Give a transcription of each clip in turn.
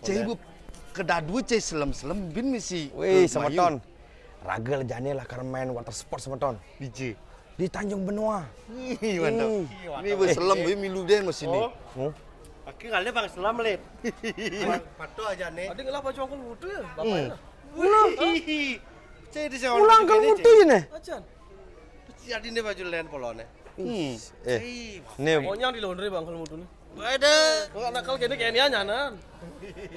Cai bu kedua cai selam bin misi. Wih, semeton. Ragel jane lah karena main water sport semeton. DJ. Di Tanjung Benoa. Ih, mantap. Ini bu selam bu milu deh mas ini. Aki ngalnya bang selam lep. Patuh aja nih. Ada ngelap baju angkul mutu ya, bapaknya. Cai di Ulang kan mutu ini. Acan. Jadi nih baju len polone. Nih, Pokoknya yang di laundry bang angkul mutu nih. Ada. Kalau nakal kayaknya kayaknya nyanan.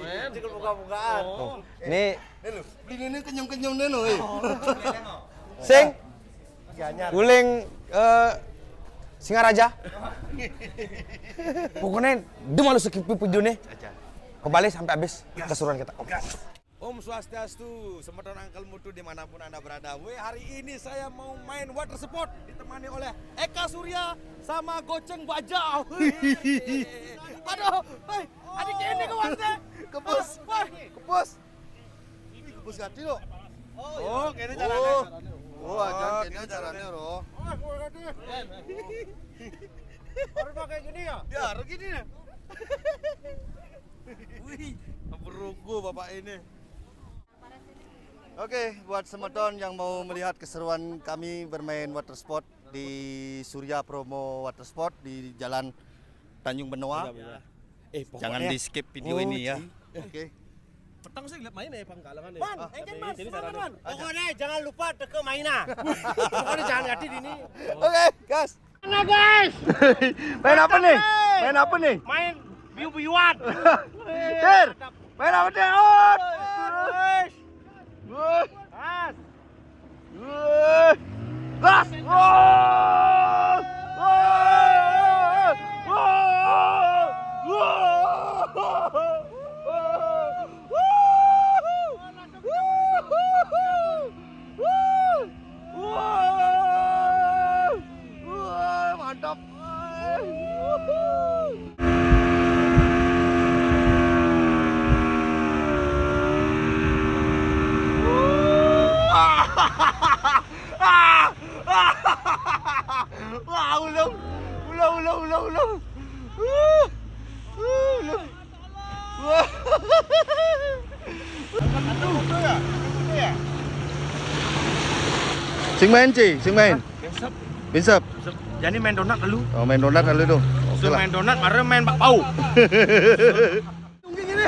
Men. Cikal buka-bukaan. nih Beli ini kenyang-kenyang deh no. sing guling Singaraja. Pokoknya dia malu skip video nih. Kembali sampai habis keseruan kita. Om Swastiastu, semeton angkel mutu dimanapun Anda berada. Hari ini saya mau main water sport ditemani oleh Eka Surya sama Goceng Baja. Aduh, adik ini kewante. Kepus. Kepus ganti lo. Oh, kayaknya caranya. Oh, ajan kayaknya caranya loh. Baru pakai gini ya? Ya, begini ya. Wih, berugu bapak ini. Oke, buat semeton yang mau melihat keseruan kami bermain water sport di Surya Promo Water Sport di Jalan Tanjung Benoa. Jangan di skip video ini ya. Oke. Petang saya lihat main ya pangkalangan ya. Man, semangat. Pokoknya jangan lupa teke mainan. Pokoknya jangan ganti di ini. Oke, gas. Mana guys? Main apa nih? Main apa nih? Main biu-biuan. Ter. Main apa nih? Oh. Gas. Mantap. Wah, ulang. Sing main, Ci, sing main. Binsep. Jadi main donat dulu. Oh, main donat dulu tuh. Oke lah. Main donat, baru main bakpao.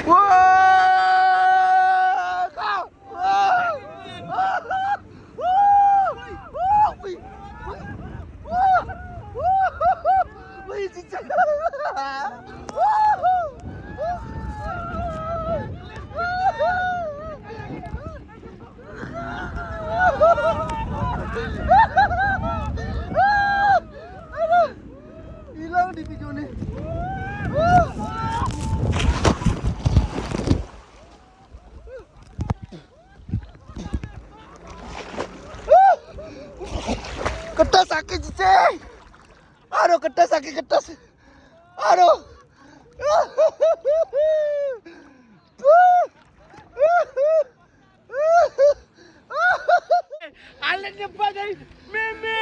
Wah! Kau. Wih, cicak. Hilang di video nih. Ketas sakit cicing. Aduh, ketas sakit ketas. Aduh. Alat nyebat dari meme.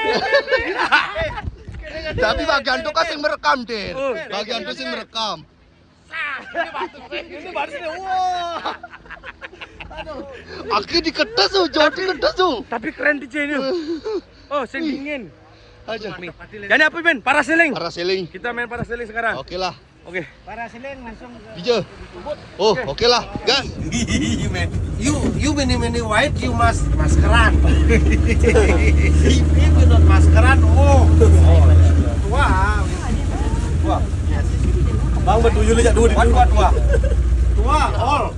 Tapi bagian tuh kasih merekam, Den. Bagian tuh sih merekam. Ini baru sini. Wah. Aki diketas tuh, jauh diketas tuh. Tapi keren DJ ini. Oh, sing dingin. Aja. Jadi apa Ben? Parasailing. Parasailing. Kita main parasailing sekarang. Oke lah. Oke. Parasailing langsung. Bija. Oh, oke lah. Gas. You many white, you maskeran. If you not maskeran, tua. Bang betuyul aja dulu di Tua. Tua, all.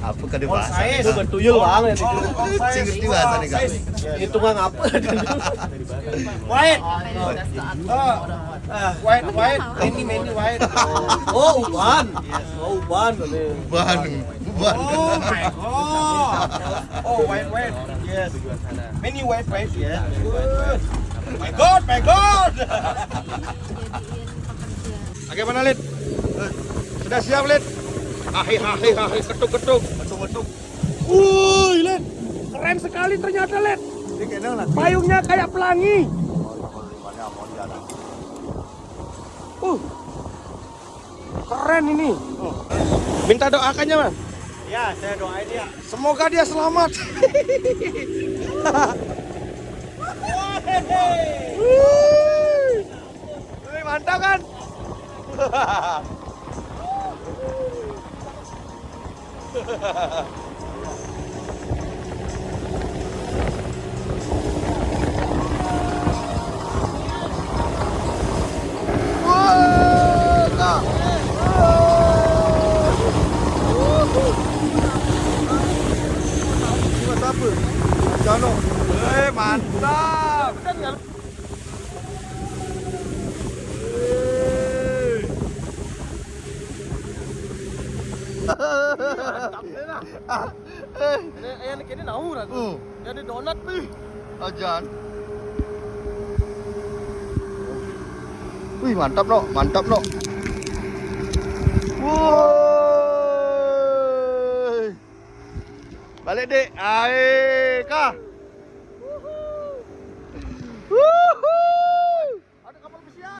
Apa kade bahasa? Size. betuyul bang ya. Sing ngerti bahasa nih, Kak. Hitungan apa? White. White. Many white. Oh, uban. Oh, uban. Uban. Oh my god. Oh, white. Yes. Many white. Yes. Good. My god. Bagaimana, Lid? Sudah siap, Lid? Hahi, ketuk. Wuih, Led. Keren sekali ternyata, Led. Payungnya kayak pelangi. Keren ini. Minta doakannya, Man. Ya, saya doain ya. Semoga dia selamat. Wih, mantap kan? Mantap. Yang ini naur aku. Yang ini donat nih. Ajan. Wih, mantap no, mantap no. Woi. Balik dek, ae kah? Ada kapal pesiar.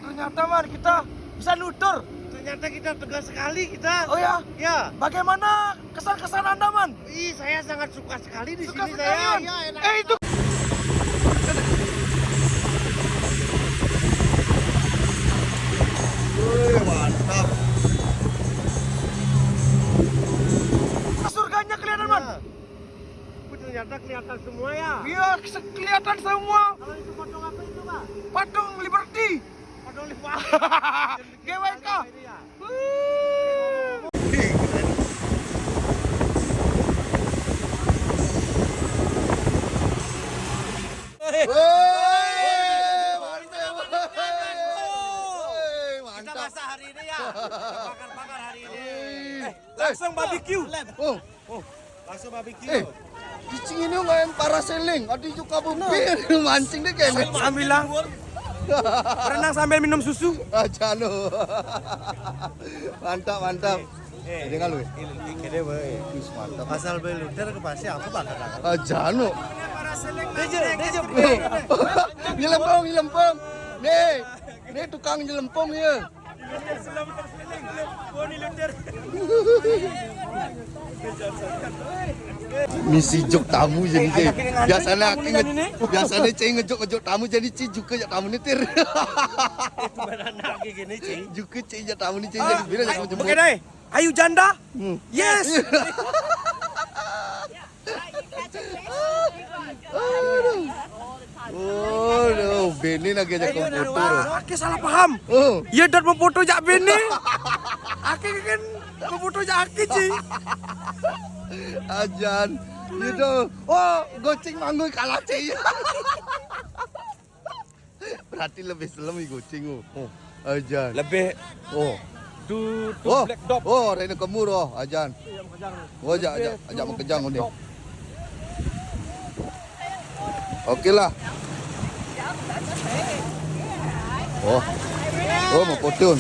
Ternyata, Man, kita bisa nutur. Ternyata kita tegas sekali kita. Oh ya? Ya. Bagaimana kesan-kesan Anda, Man? Ih, saya sangat suka sekali di Suka sini sekali, saya. Man. Ya, enak. Itu. Mantap. Surganya kelihatan, Man. Ternyata kelihatan semua ya. Iya, kelihatan semua. Kalau itu patung apa itu, Pak? Patung Liberty. Patung lipat. GWK. Ini ya. Kita masak hari ini ya. Bakar-bakar hari ini. Langsung barbecue. Langsung barbecue. Cicing ini nggak yang parasailing, ada juga bubir mancing deh kayaknya. Sambil berenang sambil minum susu. Aja lo. Mantap, mantap. Ini kan lu. Mantap. Asal beluter ke pasir aku bakar. Aja lo. Deje. Nyelempong, nyelempong. Nih tukang nyelempong ya. Misi jok tamu jadi cing. Biasanya cing ngejok tamu jadi cing juga ya tamu nyetir. Itu benar gini, Cing. Juga cing ya tamu nih cing jadi bila jangan jemput. Oke deh. Ayo janda. Yes. Oh, Beni lagi ajak komputer. Aki salah paham. Oh, Iya dan memfoto jak Beni. Aki kan memfoto jak Aki sih. ajan. Gitu. Oh, goceng manggung kalah cing. Berarti lebih selem nih goceng oh. Ajan. Lebih Oh. tu Oh, black dog. oh, Rene kemur oh, ajan. Oh, ajak mengkejang dia. Oke lah. Oh, mau potun.